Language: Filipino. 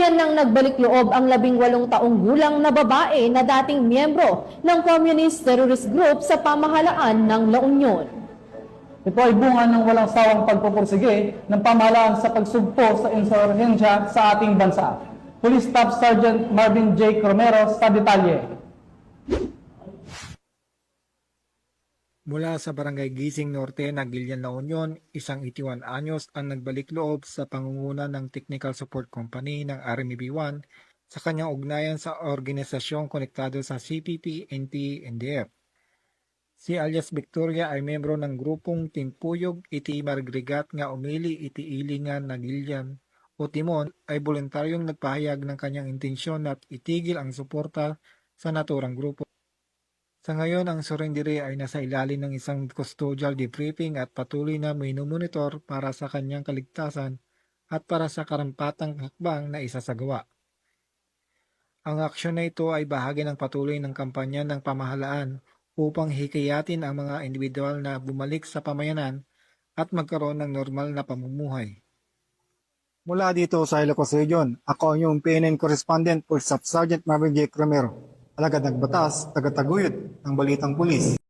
Tuluyan ng nagbalik loob ang 18 taong gulang na babae na dating miyembro ng Communist Terrorist Group sa pamahalaan ng La Union. Ito ay bunga ng walang sawang pagpupursige ng pamahalaan sa pagsugpo sa insurhensya sa ating bansa. Police Staff Sergeant Marvin J. Romero sa detalye. Mula sa Barangay Gising Norte, Nagilian, La Union, isang 81 anyos ang nagbalik loob sa pangunguna ng Technical Support Company ng RMB1 sa kanyang ugnayan sa organisasyong konektado sa CPP, NP, NDF. Si alias Victoria ay membro ng grupong Tingpuyog iti Margrigat nga umili iti ilingan Nagilian o Timon ay voluntaryong nagpahayag ng kanyang intensyon at itigil ang suporta sa naturang grupo. Sa ngayon, ang surrendere ay nasa ilalim ng isang custodial debriefing at patuloy na minumonitor para sa kanyang kaligtasan at para sa karampatang hakbang na isasagawa. Ang aksyon na ito ay bahagi ng patuloy ng kampanya ng pamahalaan upang hikayatin ang mga individual na bumalik sa pamayanan at magkaroon ng normal na pamumuhay. Mula dito sa Ilocos Region, ako ang iyong PNN Correspondent, Police Staff Sergeant Marvin J. Romero. Alagad ng batas, tagataguyod ng balitang pulis.